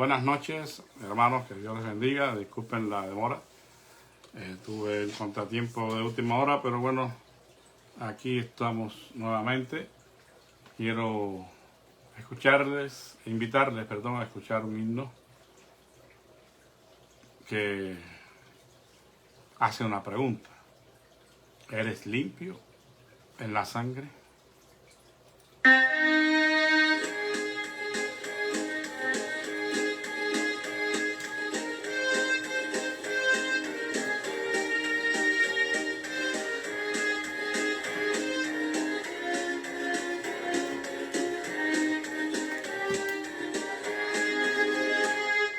Buenas noches, hermanos, que Dios les bendiga. Disculpen la demora. Tuve el contratiempo de última hora, pero bueno, aquí estamos nuevamente. Quiero invitarles a escuchar un himno que hace una pregunta. ¿Eres limpio en la sangre?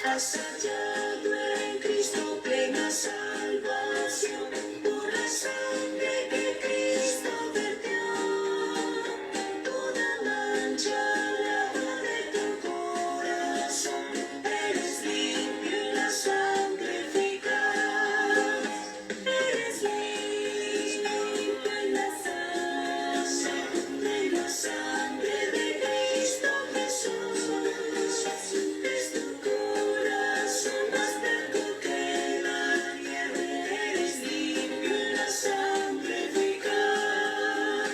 Has hallado en Cristo plena salvación por la sangre que Cristo vertió. Toda mancha lava de tu corazón. Eres limpio en la sangre eficaz. Eres limpio en la sangre de Cristo Jesús. Es tu corazón más blanco que la nieve. Eres limpio en la sangre eficaz.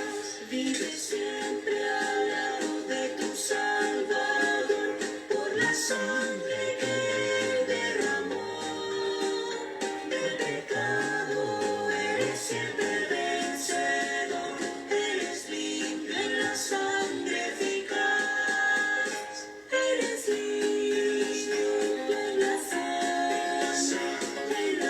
Vive siempre al lado de tu Salvador por la sangre que Él derramó. Del pecado eres siempre vencedor. Eres limpio en la sangre eficaz. Eres limpio en la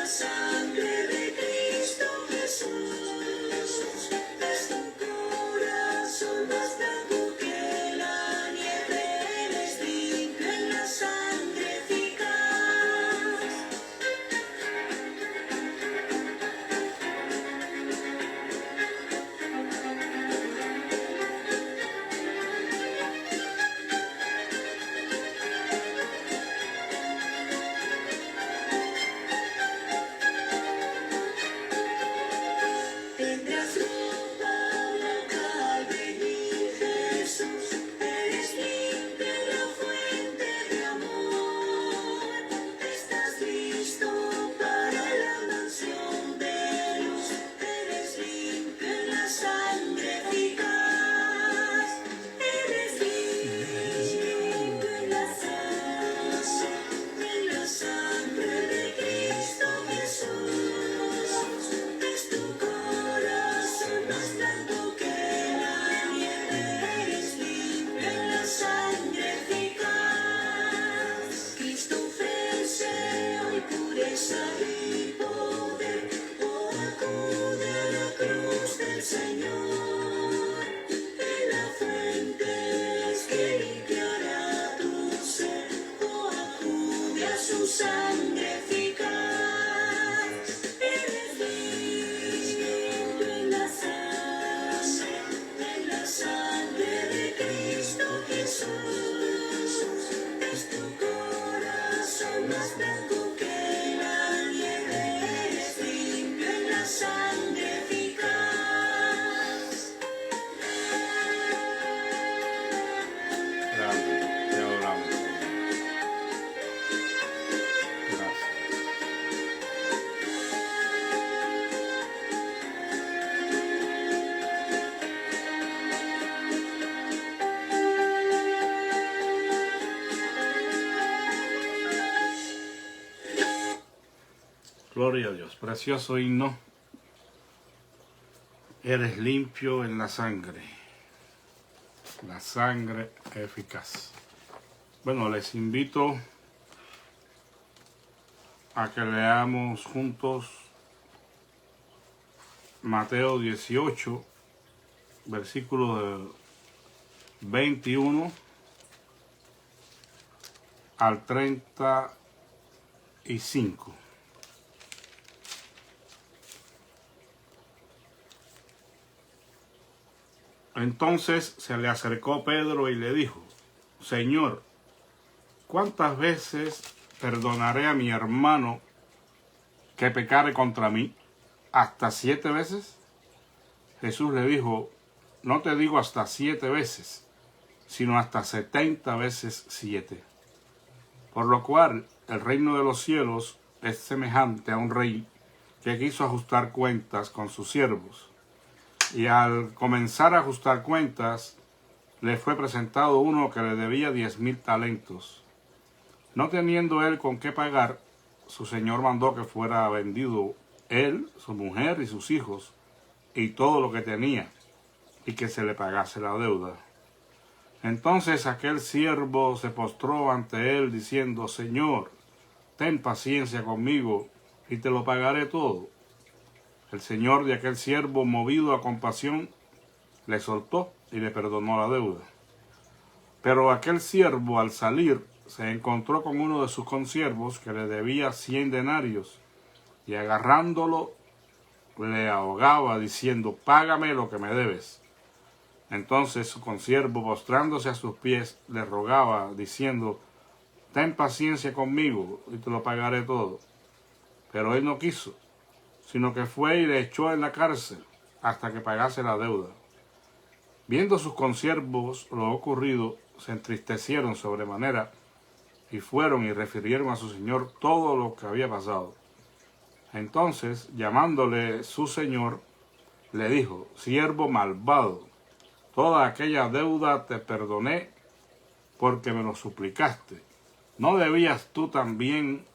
sangre de Cristo Jesús. Es tu corazón más blanco que la nieve. Eres limpio en la sangre eficaz. Tendrás ropa blanca al venir Jesús. Eres limpio en la fuente de amor. Estás listo para la mansión de luz. Eres limpio en la sangre eficaz. Eres limpio en la sangre de Cristo Jesús. Es tu corazón más blanco que la nieve. Eres limpio en la sangre eficaz. Cristo ofrece hoy pureza y poder. Oh, acude a la cruz del Señor. En la fuente es que limpiará tu ser. Oh, acude a su sangre eficaz. Eres limpio en la sangre de Cristo Jesús. Es tu corazón más blanco que la nieve. Eres limpio en la sangre eficaz. Gracias, te adoramos. Gracias. Gloria a Dios. Precioso himno. Eres limpio en la sangre eficaz. Bueno, les invito a que leamos juntos Mateo 18, versículos de 21 al 35. Entonces se le acercó Pedro y le dijo: Señor, ¿cuántas veces perdonaré a mi hermano que pecare contra mí? ¿Hasta 7 veces? Jesús le dijo: no te digo hasta 7 veces, sino hasta 70 veces 7. Por lo cual el reino de los cielos es semejante a un rey que quiso ajustar cuentas con sus siervos. Y al comenzar a ajustar cuentas, le fue presentado uno que le debía 10,000 talentos. No teniendo él con qué pagar, su señor mandó que fuera vendido él, su mujer y sus hijos, y todo lo que tenía, y que se le pagase la deuda. Entonces aquel siervo se postró ante él, diciendo: Señor, ten paciencia conmigo, y te lo pagaré todo. El señor de aquel siervo, movido a compasión, le soltó y le perdonó la deuda. Pero aquel siervo, al salir, se encontró con uno de sus consiervos que le debía 100 denarios, y agarrándolo le ahogaba, diciendo: Págame lo que me debes. Entonces su consiervo, postrándose a sus pies, le rogaba, diciendo: Ten paciencia conmigo, y te lo pagaré todo. Pero él no quiso, sino que fue y le echó en la cárcel hasta que pagase la deuda. Viendo sus consiervos lo ocurrido, se entristecieron sobremanera, y fueron y refirieron a su señor todo lo que había pasado. Entonces, llamándole su señor, le dijo: Siervo malvado, toda aquella deuda te perdoné porque me lo suplicaste. ¿No debías tú también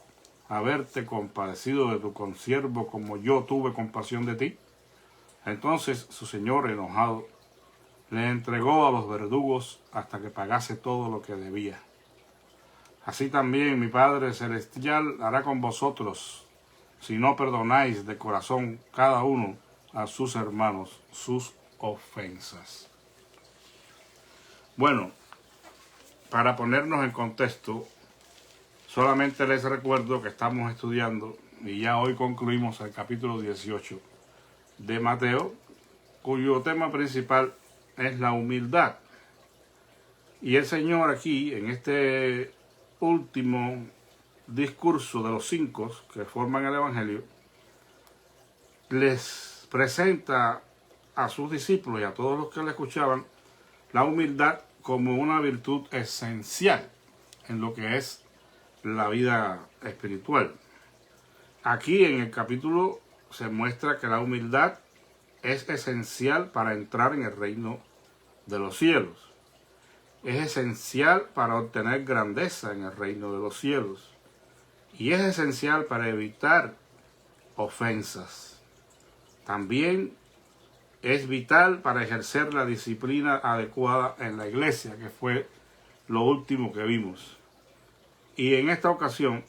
haberte compadecido de tu consiervo como yo tuve compasión de ti? Entonces su señor, enojado, le entregó a los verdugos hasta que pagase todo lo que debía. Así también mi Padre Celestial hará con vosotros, si no perdonáis de corazón cada uno a sus hermanos sus ofensas. Bueno, para ponernos en contexto, solamente les recuerdo que estamos estudiando, y ya hoy concluimos el capítulo 18 de Mateo, cuyo tema principal es la humildad. Y el Señor aquí, en este último discurso de los 5 que forman el Evangelio, les presenta a sus discípulos y a todos los que le escuchaban la humildad como una virtud esencial en lo que es la vida espiritual. Aquí en el capítulo se muestra que la humildad es esencial para entrar en el reino de los cielos. Es esencial para obtener grandeza en el reino de los cielos. Y es esencial para evitar ofensas. También es vital para ejercer la disciplina adecuada en la iglesia, que fue lo último que vimos. Y en esta ocasión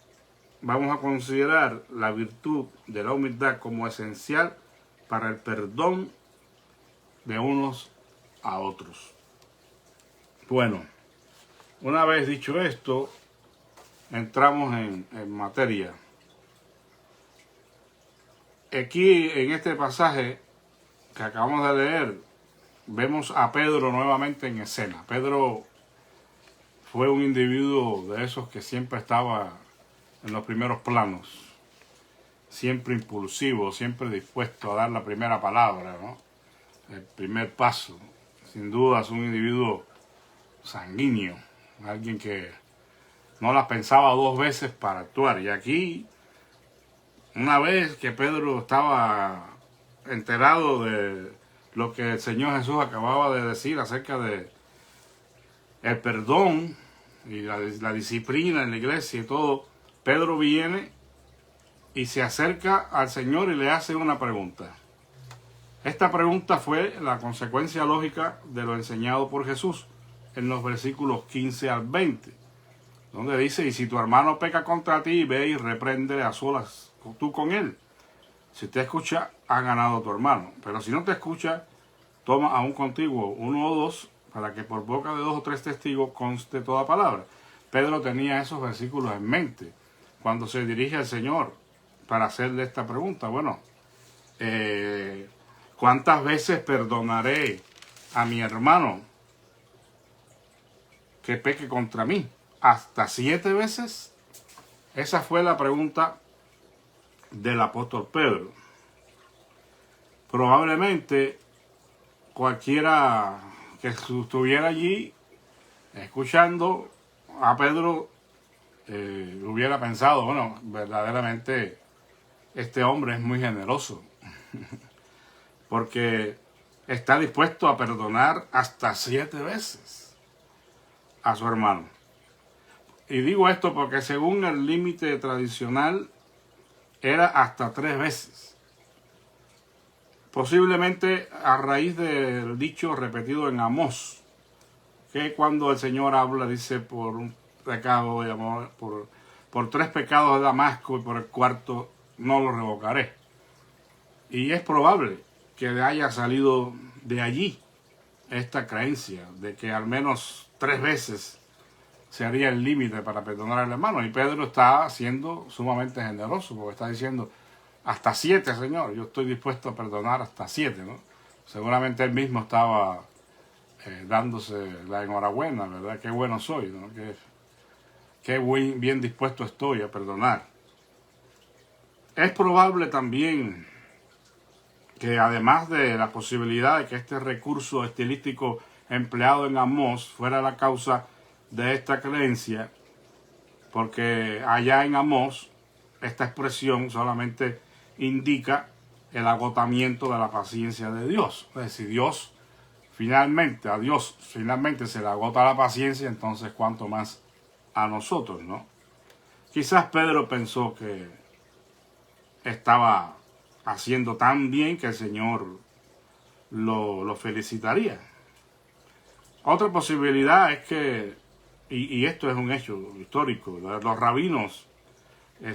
vamos a considerar la virtud de la humildad como esencial para el perdón de unos a otros. Bueno, una vez dicho esto, entramos en materia. Aquí en este pasaje que acabamos de leer, vemos a Pedro nuevamente en escena. Pedro fue un individuo de esos que siempre estaba en los primeros planos, siempre impulsivo, siempre dispuesto a dar la primera palabra, ¿no? El primer paso. Sin duda es un individuo sanguíneo, alguien que no las pensaba 2 veces para actuar. Y aquí, una vez que Pedro estaba enterado de lo que el Señor Jesús acababa de decir acerca de el perdón y la disciplina en la iglesia y todo, Pedro viene y se acerca al Señor y le hace una pregunta. Esta pregunta fue la consecuencia lógica de lo enseñado por Jesús en los versículos 15 al 20, donde dice: y si tu hermano peca contra ti, ve y repréndele a solas tú con él. Si te escucha, ha ganado tu hermano. Pero si no te escucha, toma aún contigo 1 o 2, para que por boca de 2 o 3 testigos conste toda palabra. Pedro tenía esos versículos en mente cuando se dirige al Señor para hacerle esta pregunta. Bueno, ¿cuántas veces perdonaré a mi hermano que peque contra mí? ¿Hasta 7 veces? Esa fue la pregunta del apóstol Pedro. Probablemente cualquiera que estuviera allí escuchando a Pedro hubiera pensado, bueno, verdaderamente este hombre es muy generoso, porque está dispuesto a perdonar hasta 7 veces a su hermano. Y digo esto porque según el límite tradicional era hasta 3 veces. Posiblemente a raíz del dicho repetido en Amós, que cuando el Señor habla, dice, por un pecado de amor, por 3 pecados de Damasco y por el cuarto no lo revocaré. Y es probable que haya salido de allí esta creencia de que al menos 3 veces se haría el límite para perdonar al hermano. Y Pedro está siendo sumamente generoso, porque está diciendo, hasta 7, Señor, yo estoy dispuesto a perdonar hasta 7, ¿no? Seguramente él mismo estaba dándose la enhorabuena, ¿verdad? Qué bueno soy, ¿no? Qué bien dispuesto estoy a perdonar. Es probable también que además de la posibilidad de que este recurso estilístico empleado en Amós fuera la causa de esta creencia, porque allá en Amós esta expresión solamente indica el agotamiento de la paciencia de Dios. Es decir, a Dios finalmente se le agota la paciencia, entonces cuánto más a nosotros, ¿no? Quizás Pedro pensó que estaba haciendo tan bien que el Señor lo felicitaría. Otra posibilidad es que, y esto es un hecho histórico, los rabinos,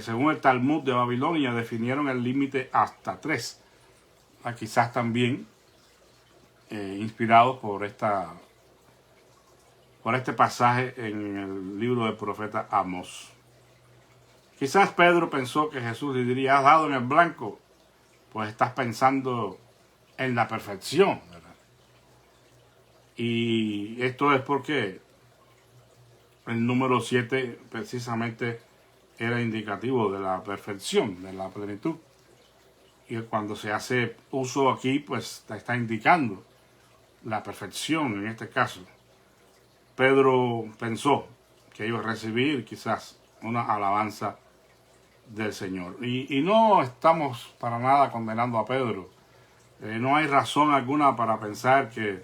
según el Talmud de Babilonia, definieron el límite hasta 3. Quizás también inspirados por este pasaje en el libro del profeta Amós. Quizás Pedro pensó que Jesús le diría, has dado en el blanco, pues estás pensando en la perfección, ¿verdad? Y esto es porque el número 7 precisamente era indicativo de la perfección, de la plenitud. Y cuando se hace uso aquí, pues está indicando la perfección en este caso. Pedro pensó que iba a recibir quizás una alabanza del Señor. Y no estamos para nada condenando a Pedro. No hay razón alguna para pensar que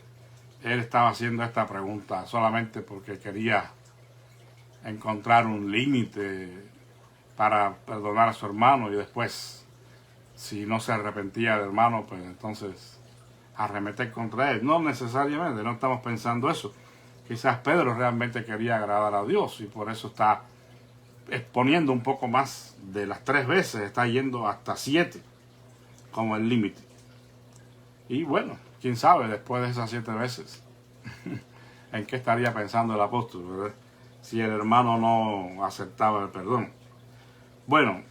él estaba haciendo esta pregunta solamente porque quería encontrar un límite para perdonar a su hermano y después, si no se arrepentía del hermano, pues entonces arremeter contra él. No necesariamente, no estamos pensando eso. Quizás Pedro realmente quería agradar a Dios y por eso está exponiendo un poco más de las 3 veces, está yendo hasta 7 como el límite. Y bueno, quién sabe después de esas 7 veces en qué estaría pensando el apóstol, ¿verdad? Si el hermano no aceptaba el perdón. Bueno,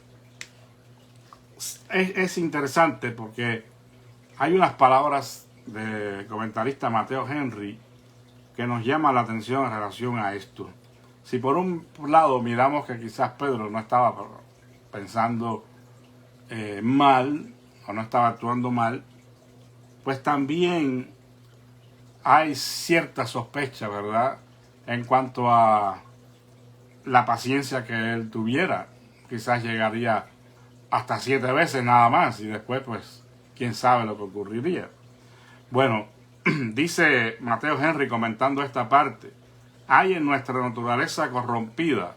es interesante porque hay unas palabras del comentarista Mateo Henry que nos llama la atención en relación a esto. Si por un lado miramos que quizás Pedro no estaba pensando mal o no estaba actuando mal, pues también hay cierta sospecha, ¿verdad?, en cuanto a la paciencia que él tuviera. Quizás llegaría hasta 7 veces nada más y después, pues, quién sabe lo que ocurriría. Bueno, dice Mateo Henry comentando esta parte, hay en nuestra naturaleza corrompida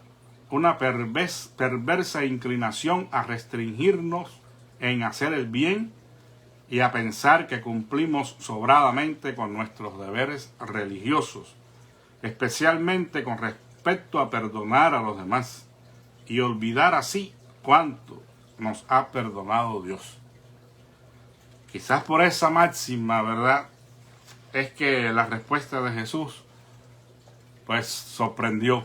una perversa inclinación a restringirnos en hacer el bien y a pensar que cumplimos sobradamente con nuestros deberes religiosos, especialmente con respecto a perdonar a los demás y olvidar así cuánto nos ha perdonado Dios. Quizás por esa máxima, ¿verdad?, es que la respuesta de Jesús pues sorprendió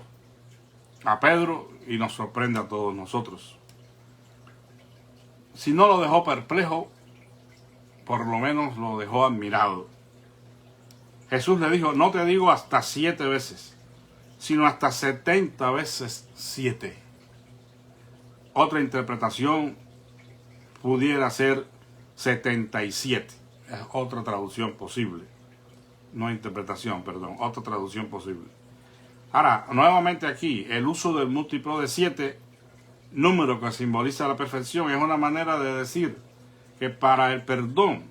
a Pedro y nos sorprende a todos nosotros. Si no lo dejó perplejo, por lo menos lo dejó admirado. Jesús le dijo, no te digo hasta 7 veces, sino hasta 70 veces 7. Otra interpretación pudiera ser 77. Es otra traducción posible. No interpretación, perdón, otra traducción posible. Ahora, nuevamente aquí, el uso del múltiplo de 7, número que simboliza la perfección, es una manera de decir que para el perdón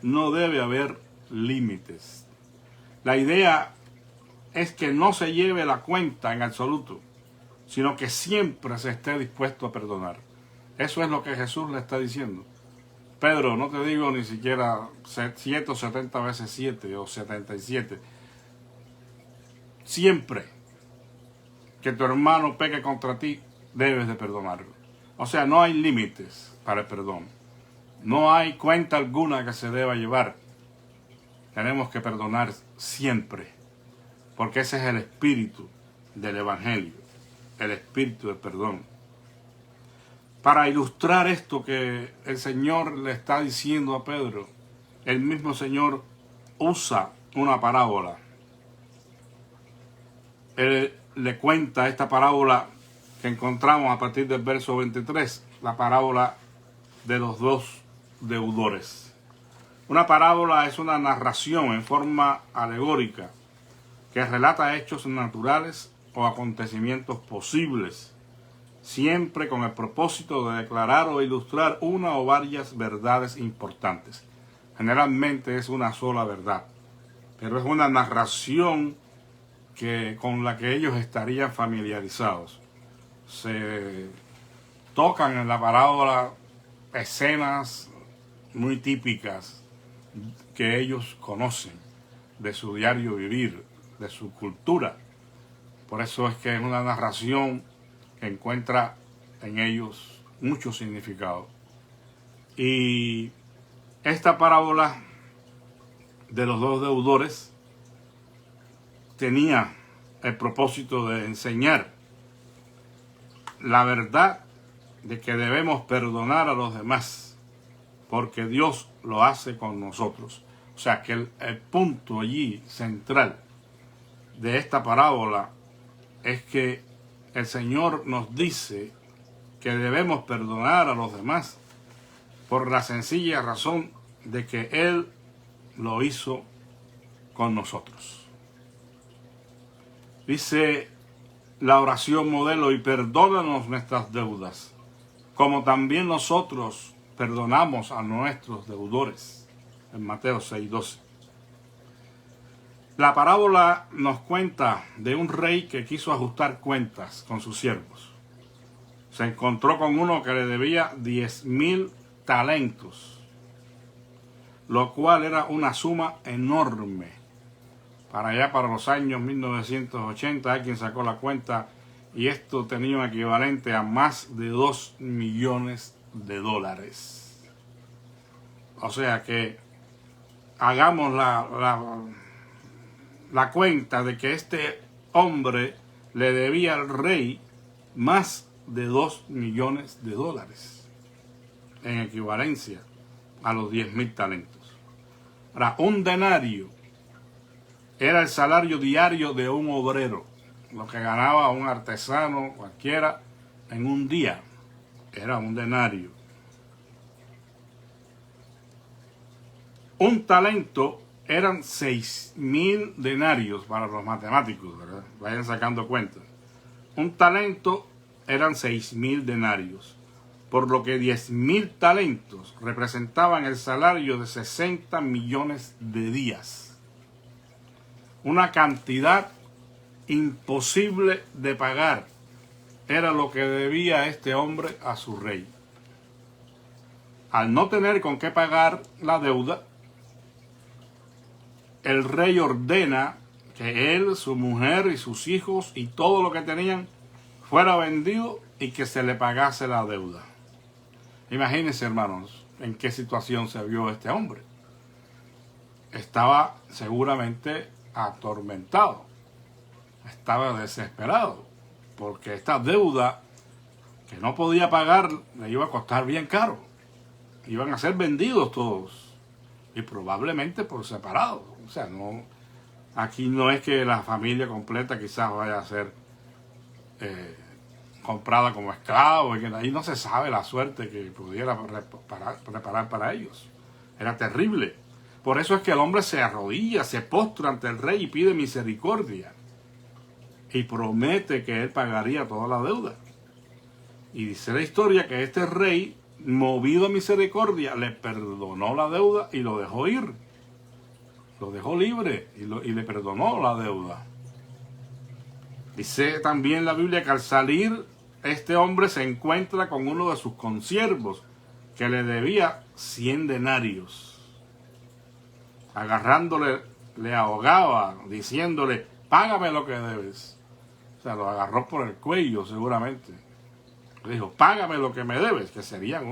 no debe haber límites. La idea es que no se lleve la cuenta en absoluto, sino que siempre se esté dispuesto a perdonar. Eso es lo que Jesús le está diciendo. Pedro, no te digo ni siquiera 170 veces 7 o 77. Siempre que tu hermano peque contra ti, debes de perdonarlo. O sea, no hay límites para el perdón. No hay cuenta alguna que se deba llevar. Tenemos que perdonar siempre, porque ese es el espíritu del Evangelio, el espíritu del perdón. Para ilustrar esto que el Señor le está diciendo a Pedro, el mismo Señor usa una parábola. Él le cuenta esta parábola que encontramos a partir del verso 23, la parábola de los dos deudores. Una parábola es una narración en forma alegórica que relata hechos naturales o acontecimientos posibles, siempre con el propósito de declarar o ilustrar una o varias verdades importantes. Generalmente es una sola verdad, pero es una narración con la que ellos estarían familiarizados. Se tocan en la parábola escenas muy típicas que ellos conocen de su diario vivir, de su cultura. Por eso es que es una narración que encuentra en ellos mucho significado. Y esta parábola de los dos deudores tenía el propósito de enseñar la verdad de que debemos perdonar a los demás, porque Dios lo hace con nosotros. O sea que el punto allí central de esta parábola es que el Señor nos dice que debemos perdonar a los demás por la sencilla razón de que Él lo hizo con nosotros. Dice la oración modelo: y perdónanos nuestras deudas, como también nosotros perdonamos a nuestros deudores, en Mateo 6:12. La parábola nos cuenta de un rey que quiso ajustar cuentas con sus siervos. Se encontró con uno que le debía 10,000 talentos, lo cual era una suma enorme. Para allá, para los años 1980, hay quien sacó la cuenta y esto tenía un equivalente a más de 2 millones de dólares. O sea que hagamos la cuenta de que este hombre le debía al rey más de 2 millones de dólares en equivalencia a los 10,000 talentos. Ahora, un denario era el salario diario de un obrero, lo que ganaba un artesano cualquiera en un día. Era un denario. Un talento eran 6,000 denarios para los matemáticos, ¿verdad? Vayan sacando cuentas. Un talento eran 6,000 denarios, por lo que 10,000 talentos representaban el salario de 60 millones de días. Una cantidad imposible de pagar era lo que debía este hombre a su rey. Al no tener con qué pagar la deuda, el rey ordena que él, su mujer y sus hijos y todo lo que tenían fuera vendido y que se le pagase la deuda. Imagínense, hermanos, en qué situación se vio este hombre. Estaba seguramente atormentado, estaba desesperado, porque esta deuda que no podía pagar le iba a costar bien caro. Iban a ser vendidos todos y probablemente por separado. O sea, no, aquí no es que la familia completa quizás vaya a ser comprada como esclavo, y que ahí no se sabe la suerte que pudiera preparar para ellos. Era terrible. Por eso es que el hombre se arrodilla, se postra ante el rey y pide misericordia. y promete que él pagaría toda la deuda. Y dice la historia que este rey, movido a misericordia, le perdonó la deuda y lo dejó ir. Lo dejó libre y le perdonó la deuda. Dice también la Biblia que al salir, este hombre se encuentra con uno de sus consiervos que le debía 100 denarios. Agarrándole, le ahogaba, diciéndole, págame lo que debes. O sea, lo agarró por el cuello seguramente. Le dijo, págame lo que me debes, que sería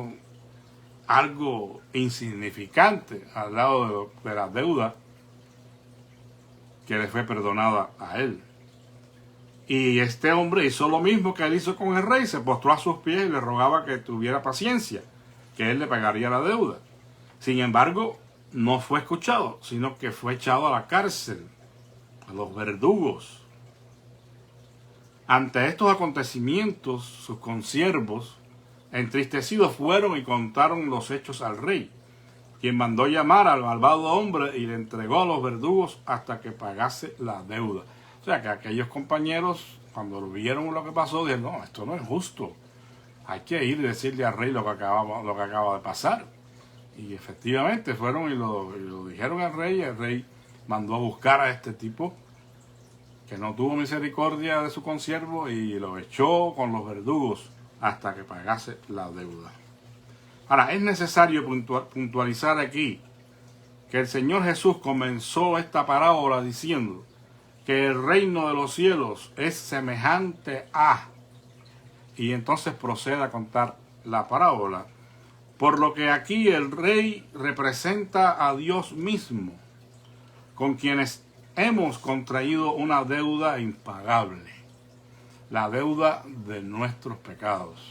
algo insignificante al lado de la deuda que le fue perdonada a él. Y este hombre hizo lo mismo que él hizo con el rey, se postró a sus pies y le rogaba que tuviera paciencia, que él le pagaría la deuda. Sin embargo, no fue escuchado, sino que fue echado a la cárcel, a los verdugos. Ante estos acontecimientos, sus consiervos, entristecidos, fueron y contaron los hechos al rey, quien mandó llamar al malvado hombre y le entregó a los verdugos hasta que pagase la deuda. O sea que aquellos compañeros, cuando vieron lo que pasó, dijeron, no, esto no es justo. Hay que ir y decirle al rey lo que acaba de pasar. Y efectivamente fueron y lo dijeron al rey, y el rey mandó a buscar a este tipo que no tuvo misericordia de su consiervo y lo echó con los verdugos hasta que pagase la deuda. Ahora, es necesario puntualizar aquí que el Señor Jesús comenzó esta parábola diciendo que el reino de los cielos es semejante a, y entonces procede a contar la parábola, por lo que aquí el rey representa a Dios mismo, con quienes hemos contraído una deuda impagable, la deuda de nuestros pecados,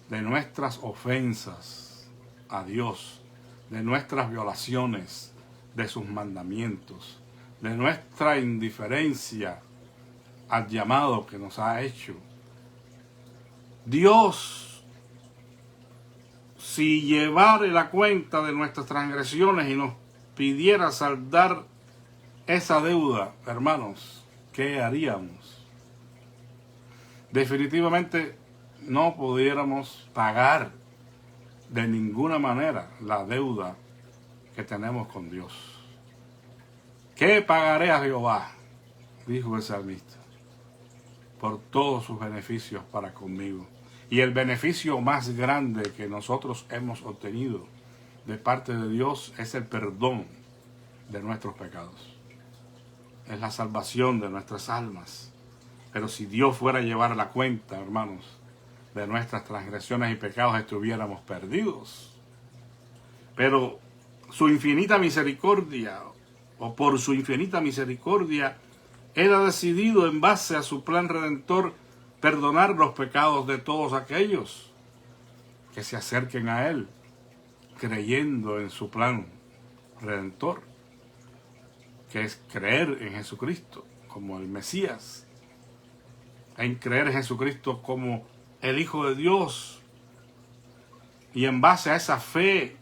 de nuestras ofensas a Dios, de nuestras violaciones de sus mandamientos, de nuestra indiferencia al llamado que nos ha hecho. Dios, si llevara la cuenta de nuestras transgresiones y nos pidiera saldar esa deuda, hermanos, ¿qué haríamos? Definitivamente no pudiéramos pagar de ninguna manera la deuda que tenemos con Dios. ¿Qué pagaré a Jehová?, dijo el salmista, por todos sus beneficios para conmigo. Y el beneficio más grande que nosotros hemos obtenido de parte de Dios es el perdón de nuestros pecados. Es la salvación de nuestras almas. Pero si Dios fuera a llevar la cuenta, hermanos, de nuestras transgresiones y pecados, estuviéramos perdidos. Pero su infinita misericordia, o por su infinita misericordia, Él ha decidido, en base a su plan redentor, perdonar los pecados de todos aquellos que se acerquen a Él, creyendo en su plan redentor, que es creer en Jesucristo como el Mesías, en creer en Jesucristo como el Hijo de Dios, y en base a esa fe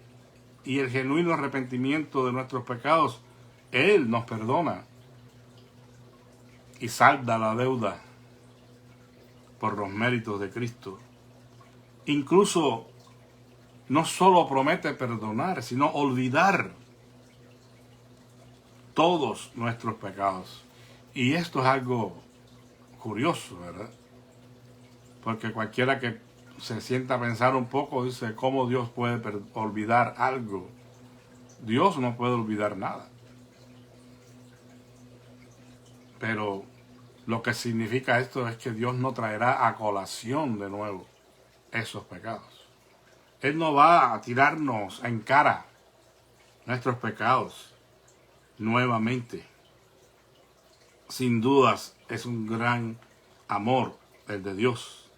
y el genuino arrepentimiento de nuestros pecados, Él nos perdona y salda la deuda por los méritos de Cristo. Incluso no solo promete perdonar, sino olvidar todos nuestros pecados. Y esto es algo curioso, ¿verdad? Porque cualquiera que se sienta a pensar un poco dice, ¿cómo Dios puede olvidar algo? Dios no puede olvidar nada. Pero lo que significa esto es que Dios no traerá a colación de nuevo esos pecados. Él no va a tirarnos en cara nuestros pecados nuevamente. Sin dudas es un gran amor el de Dios.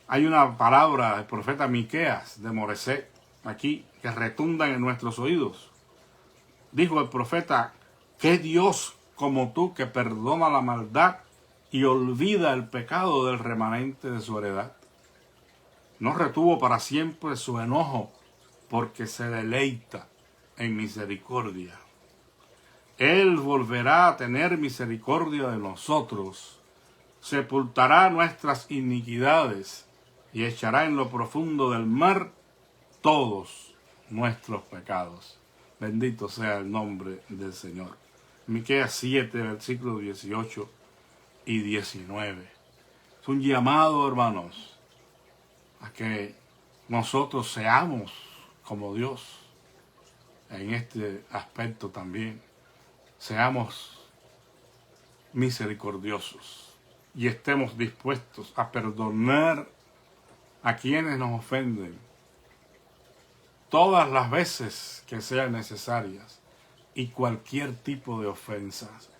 Hay una palabra del profeta Miqueas de Moreset aquí que retumban en nuestros oídos. Dijo el profeta, ¿qué Dios como tú que perdona la maldad y olvida el pecado del remanente de su heredad? No retuvo para siempre su enojo, porque se deleita en misericordia. Él volverá a tener misericordia de nosotros, sepultará nuestras iniquidades y echará en lo profundo del mar todos nuestros pecados. Bendito sea el nombre del Señor. Miqueas 7, versículos 18 y 19. Es un llamado, hermanos, a que nosotros seamos como Dios en este aspecto también. Seamos misericordiosos y estemos dispuestos a perdonar a quienes nos ofenden todas las veces que sean necesarias y cualquier tipo de ofensas.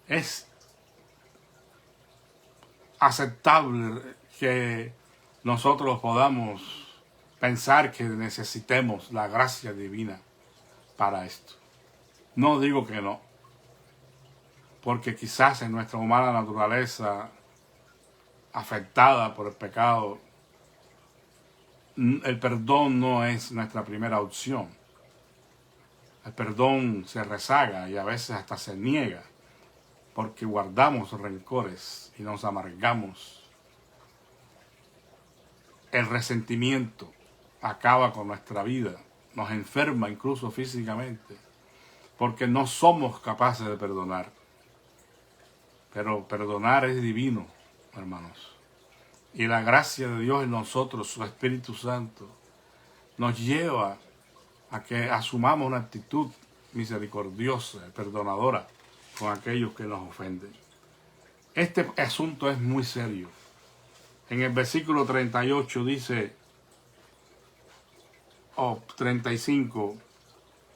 Es aceptable que nosotros podamos pensar que necesitemos la gracia divina para esto. No digo que no, porque quizás en nuestra humana naturaleza afectada por el pecado, el perdón no es nuestra primera opción. El perdón se rezaga y a veces hasta se niega, porque guardamos rencores y nos amargamos. El resentimiento acaba con nuestra vida, nos enferma incluso físicamente, porque no somos capaces de perdonar. Pero perdonar es divino, hermanos. Y la gracia de Dios en nosotros, su Espíritu Santo, nos lleva a que asumamos una actitud misericordiosa, perdonadora con aquellos que nos ofenden. Este asunto es muy serio. En el versículo 38 dice, 35,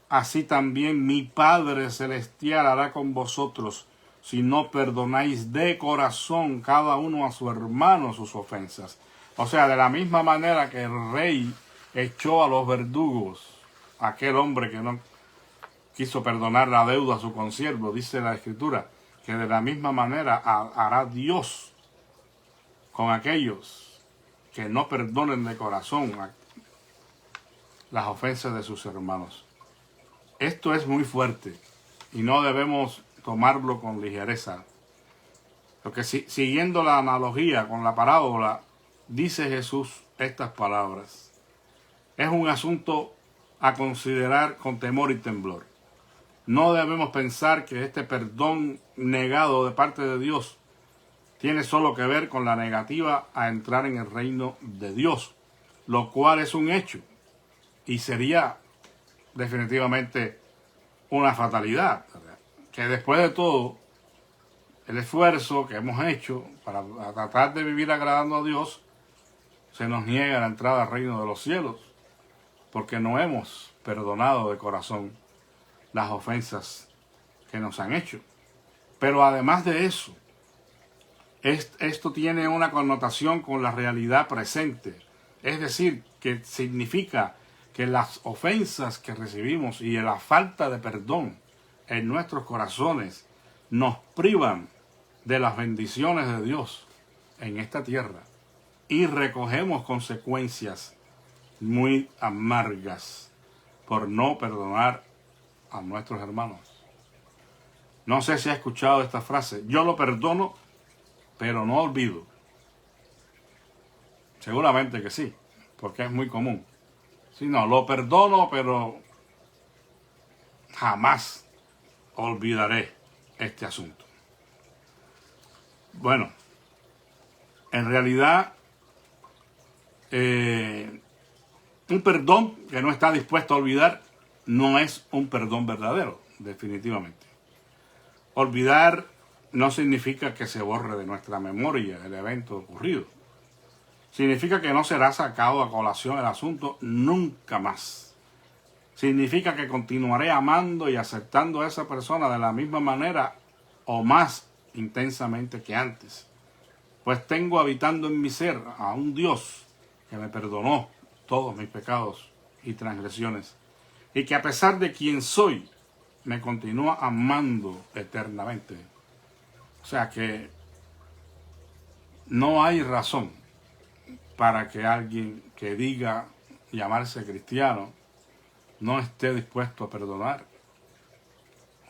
así también mi Padre Celestial hará con vosotros si no perdonáis de corazón cada uno a su hermano sus ofensas. O sea, de la misma manera que el rey echó a los verdugos, aquel hombre que no quiso perdonar la deuda a su consiervo, dice la Escritura, que de la misma manera hará Dios con aquellos que no perdonen de corazón las ofensas de sus hermanos. Esto es muy fuerte y no debemos tomarlo con ligereza. Porque siguiendo la analogía con la parábola, dice Jesús estas palabras. Es un asunto a considerar con temor y temblor. No debemos pensar que este perdón negado de parte de Dios tiene solo que ver con la negativa a entrar en el reino de Dios, lo cual es un hecho y sería definitivamente una fatalidad, ¿verdad? Que después de todo el esfuerzo que hemos hecho para tratar de vivir agradando a Dios, se nos niega la entrada al reino de los cielos, porque no hemos perdonado de corazón las ofensas que nos han hecho. Pero además de eso, esto tiene una connotación con la realidad presente. Es decir, que significa que las ofensas que recibimos y la falta de perdón en nuestros corazones nos privan de las bendiciones de Dios en esta tierra y recogemos consecuencias muy amargas por no perdonar a nuestros hermanos. No sé si ha escuchado esta frase: yo lo perdono, pero no olvido. Seguramente que sí, porque es muy común. Sí, no, lo perdono, pero jamás olvidaré este asunto. Bueno, en realidad, un perdón que no está dispuesto a olvidar no es un perdón verdadero, definitivamente. Olvidar no significa que se borre de nuestra memoria el evento ocurrido. Significa que no será sacado a colación el asunto nunca más. Significa que continuaré amando y aceptando a esa persona de la misma manera o más intensamente que antes. Pues tengo habitando en mi ser a un Dios que me perdonó todos mis pecados y transgresiones, y que a pesar de quien soy, me continúa amando eternamente. O sea que no hay razón para que alguien que diga llamarse cristiano no esté dispuesto a perdonar.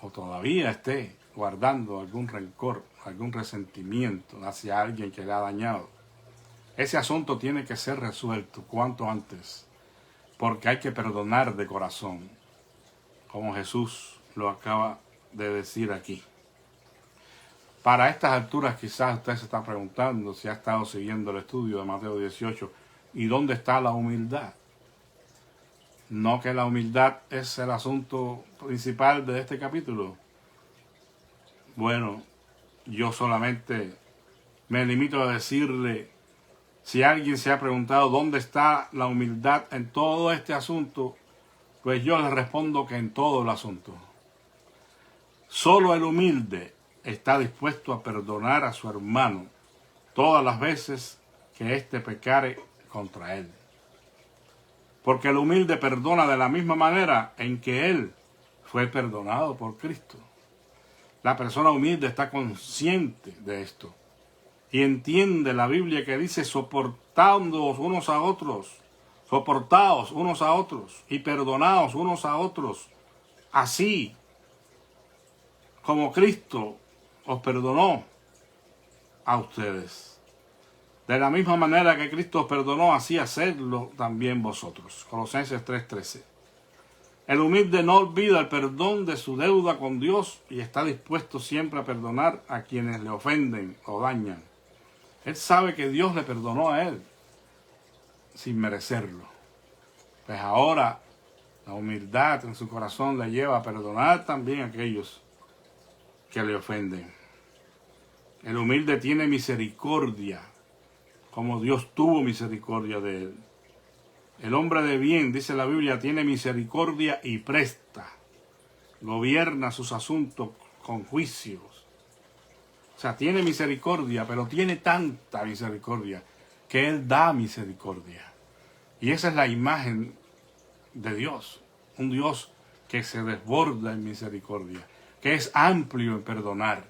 o todavía esté guardando algún rencor, algún resentimiento hacia alguien que le ha dañado, ese asunto tiene que ser resuelto cuanto antes, porque hay que perdonar de corazón, como Jesús lo acaba de decir aquí. Para estas alturas quizás usted se está preguntando, si ha estado siguiendo el estudio de Mateo 18, ¿y dónde está la humildad? No, que la humildad es el asunto principal de este capítulo. Bueno, yo solamente me limito a decirle, si alguien se ha preguntado dónde está la humildad en todo este asunto, pues yo le respondo que en todo el asunto. Solo el humilde está dispuesto a perdonar a su hermano todas las veces que éste pecare contra él. Porque el humilde perdona de la misma manera en que él fue perdonado por Cristo. La persona humilde está consciente de esto y entiende la Biblia que dice: soportándoos unos a otros, soportaos unos a otros y perdonaos unos a otros, así como Cristo os perdonó a ustedes. De la misma manera que Cristo os perdonó, así hacedlo también vosotros. Colosenses 3:13. El humilde no olvida el perdón de su deuda con Dios y está dispuesto siempre a perdonar a quienes le ofenden o dañan. Él sabe que Dios le perdonó a él sin merecerlo. Pues ahora la humildad en su corazón le lleva a perdonar también a aquellos que le ofenden. El humilde tiene misericordia, como Dios tuvo misericordia de él. El hombre de bien, dice la Biblia, tiene misericordia y presta. Gobierna sus asuntos con juicios. O sea, tiene misericordia, pero tiene tanta misericordia que Él da misericordia. Y esa es la imagen de Dios. Un Dios que se desborda en misericordia, que es amplio en perdonar.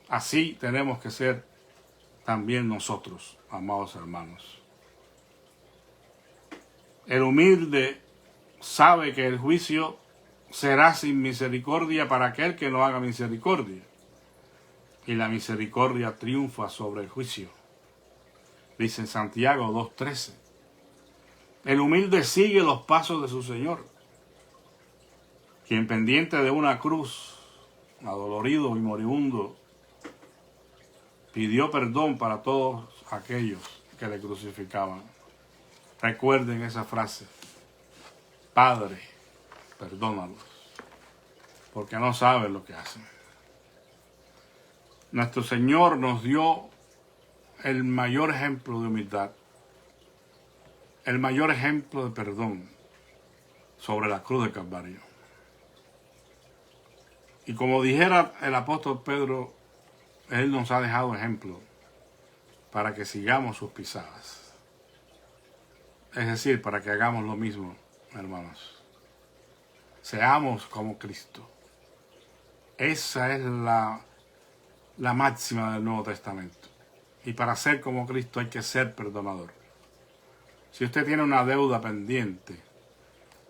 Así tenemos que ser también nosotros, amados hermanos. El humilde sabe que el juicio será sin misericordia para aquel que no haga misericordia. Y la misericordia triunfa sobre el juicio. Dice en Santiago 2:13. El humilde sigue los pasos de su Señor, quien pendiente de una cruz, adolorido y moribundo, pidió perdón para todos aquellos que le crucificaban. Recuerden esa frase: Padre, perdónalos, porque no saben lo que hacen. Nuestro Señor nos dio el mayor ejemplo de humildad, el mayor ejemplo de perdón sobre la cruz de Calvario. Y como dijera el apóstol Pedro, Él nos ha dejado ejemplo para que sigamos sus pisadas. Es decir, para que hagamos lo mismo, hermanos. Seamos como Cristo. Esa es la máxima del Nuevo Testamento. Y para ser como Cristo hay que ser perdonador. Si usted tiene una deuda pendiente,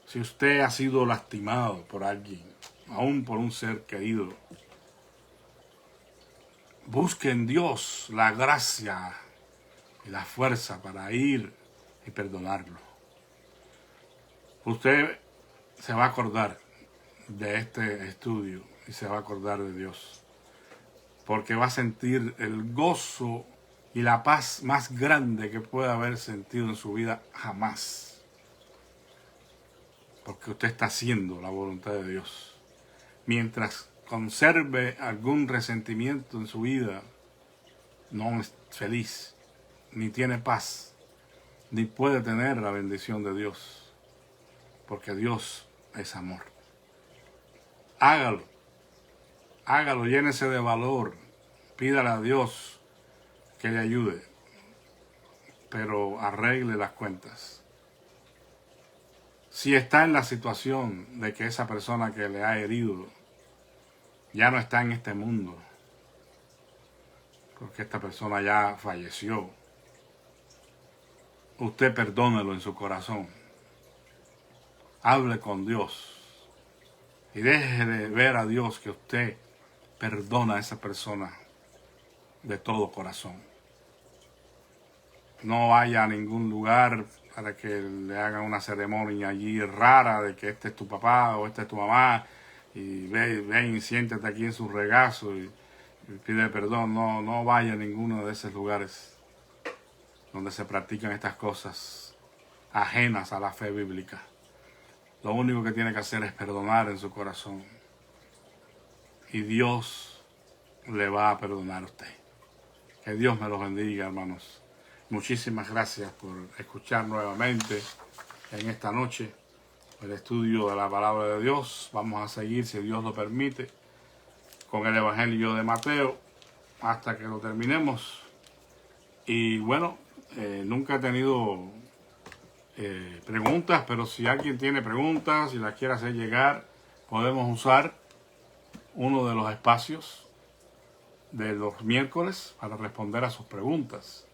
si usted ha sido lastimado por alguien, aún por un ser querido, busque en Dios la gracia y la fuerza para ir y perdonarlo. Usted se va a acordar de este estudio y se va a acordar de Dios, porque va a sentir el gozo y la paz más grande que pueda haber sentido en su vida jamás, porque usted está haciendo la voluntad de Dios. Mientras conserve algún resentimiento en su vida, no es feliz, ni tiene paz, ni puede tener la bendición de Dios, porque Dios es amor. Hágalo, llénese de valor, pídale a Dios que le ayude, pero arregle las cuentas. Si está en la situación de que esa persona que le ha herido ya no está en este mundo, porque esta persona ya falleció, usted perdónelo en su corazón. Hable con Dios y deje de ver a Dios que usted perdona a esa persona de todo corazón. No vaya a ningún lugar para que le hagan una ceremonia allí rara de que este es tu papá o esta es tu mamá y ven y siéntate aquí en su regazo y pide perdón. No vaya a ninguno de esos lugares donde se practican estas cosas ajenas a la fe bíblica. Lo único que tiene que hacer es perdonar en su corazón y Dios le va a perdonar a usted. Que Dios me los bendiga, hermanos. Muchísimas gracias por escuchar nuevamente en esta noche el estudio de la palabra de Dios. Vamos a seguir, si Dios lo permite, con el Evangelio de Mateo hasta que lo terminemos. Y bueno, nunca he tenido preguntas, pero si alguien tiene preguntas y las quiere hacer llegar, podemos usar uno de los espacios de los miércoles para responder a sus preguntas.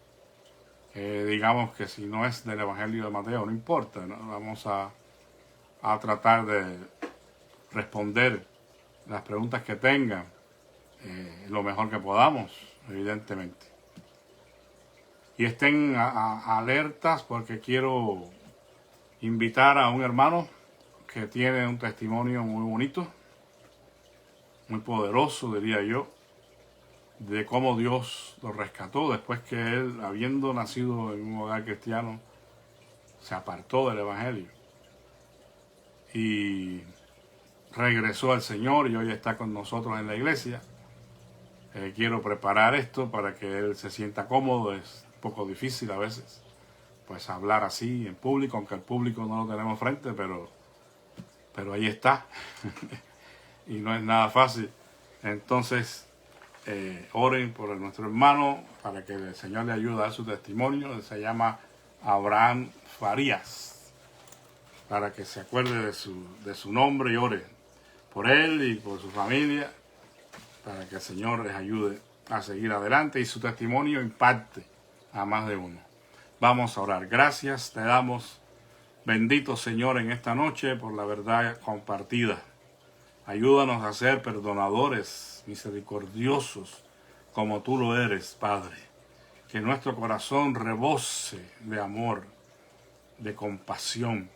Digamos que si no es del Evangelio de Mateo, no importa, ¿no? Vamos a tratar de responder las preguntas que tengan lo mejor que podamos, evidentemente. Y estén alertas porque quiero invitar a un hermano que tiene un testimonio muy bonito, muy poderoso, diría yo, de cómo Dios lo rescató después que él, habiendo nacido en un hogar cristiano, se apartó del Evangelio y regresó al Señor y hoy está con nosotros en la iglesia. Quiero preparar esto para que él se sienta cómodo. Es un poco difícil a veces pues hablar así en público, aunque el público no lo tenemos frente, pero ahí está. Y no es nada fácil. Entonces oren por nuestro hermano para que el Señor le ayude a dar su testimonio. Él se llama Abraham Farías, para que se acuerde de su nombre y ore por él y por su familia, para que el Señor les ayude a seguir adelante y su testimonio impacte a más de uno. Vamos a orar. Gracias te damos, bendito Señor, en esta noche por la verdad compartida. Ayúdanos a ser perdonadores, misericordiosos, como tú lo eres, Padre. Que nuestro corazón rebose de amor, de compasión,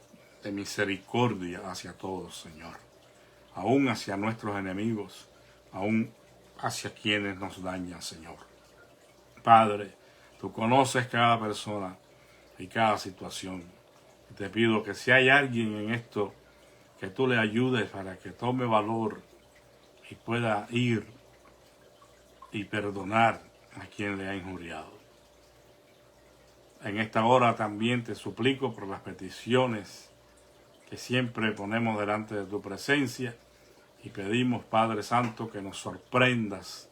de misericordia hacia todos, Señor. Aún hacia nuestros enemigos, aún hacia quienes nos dañan, Señor. Padre, tú conoces cada persona y cada situación. Te pido que si hay alguien en esto, que tú le ayudes para que tome valor y pueda ir y perdonar a quien le ha injuriado. En esta hora también te suplico por las peticiones que siempre ponemos delante de tu presencia y pedimos, Padre Santo, que nos sorprendas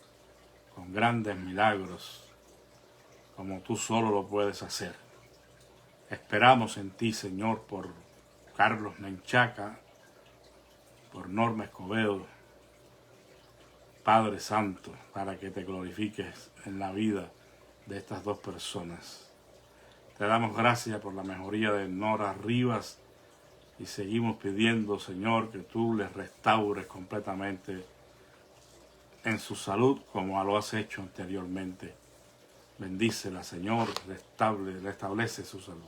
con grandes milagros como tú solo lo puedes hacer. Esperamos en ti, Señor, por Carlos Menchaca, por Norma Escobedo, Padre Santo, para que te glorifiques en la vida de estas dos personas. Te damos gracias por la mejoría de Nora Rivas y seguimos pidiendo, Señor, que tú les restaures completamente en su salud como lo has hecho anteriormente. Bendícela, Señor, restablece su salud.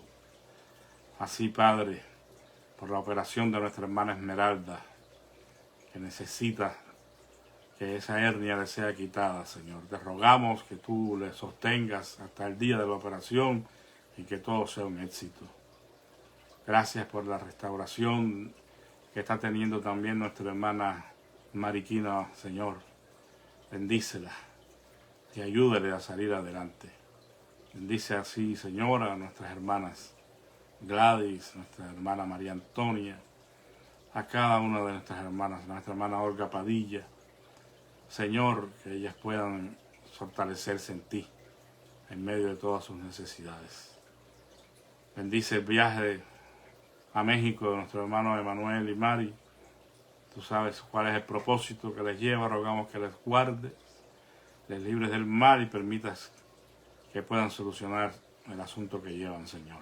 Así, Padre, por la operación de nuestra hermana Esmeralda, que necesita que esa hernia le sea quitada, Señor. Te rogamos que tú le sostengas hasta el día de la operación y que todo sea un éxito. Gracias por la restauración que está teniendo también nuestra hermana Mariquina, Señor. Bendícela y ayúdale a salir adelante. Bendice así, Señor, a nuestras hermanas Gladys, nuestra hermana María Antonia, a cada una de nuestras hermanas, nuestra hermana Olga Padilla. Señor, que ellas puedan fortalecerse en ti, en medio de todas sus necesidades. Bendice el viaje a México de nuestro hermano Emanuel y Mari. Tú sabes cuál es el propósito que les lleva. Rogamos que les guardes, les libres del mal y permitas que puedan solucionar el asunto que llevan, Señor.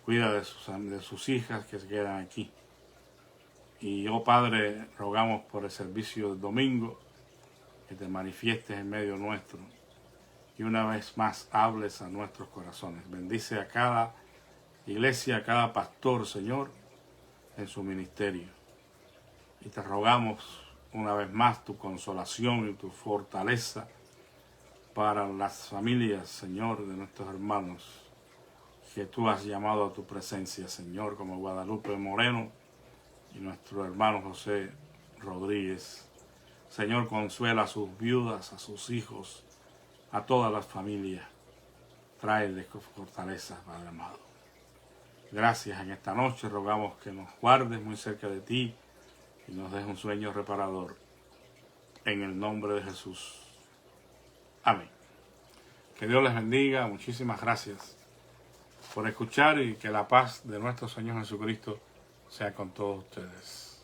Cuida de sus hijas que se quedan aquí. Y oh Padre, rogamos por el servicio del domingo, que te manifiestes en medio nuestro y una vez más hables a nuestros corazones. Bendice a cada iglesia, a cada pastor, Señor, en su ministerio. Y te rogamos una vez más tu consolación y tu fortaleza para las familias, Señor, de nuestros hermanos que tú has llamado a tu presencia, Señor, como Guadalupe Moreno y nuestro hermano José Rodríguez. Señor, consuela a sus viudas, a sus hijos, a todas las familias. Tráeles fortaleza, Padre amado. Gracias en esta noche, rogamos que nos guardes muy cerca de ti y nos des un sueño reparador. En el nombre de Jesús. Amén. Que Dios les bendiga. Muchísimas gracias por escuchar y que la paz de nuestro Señor Jesucristo sea con todos ustedes.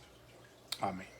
Amén.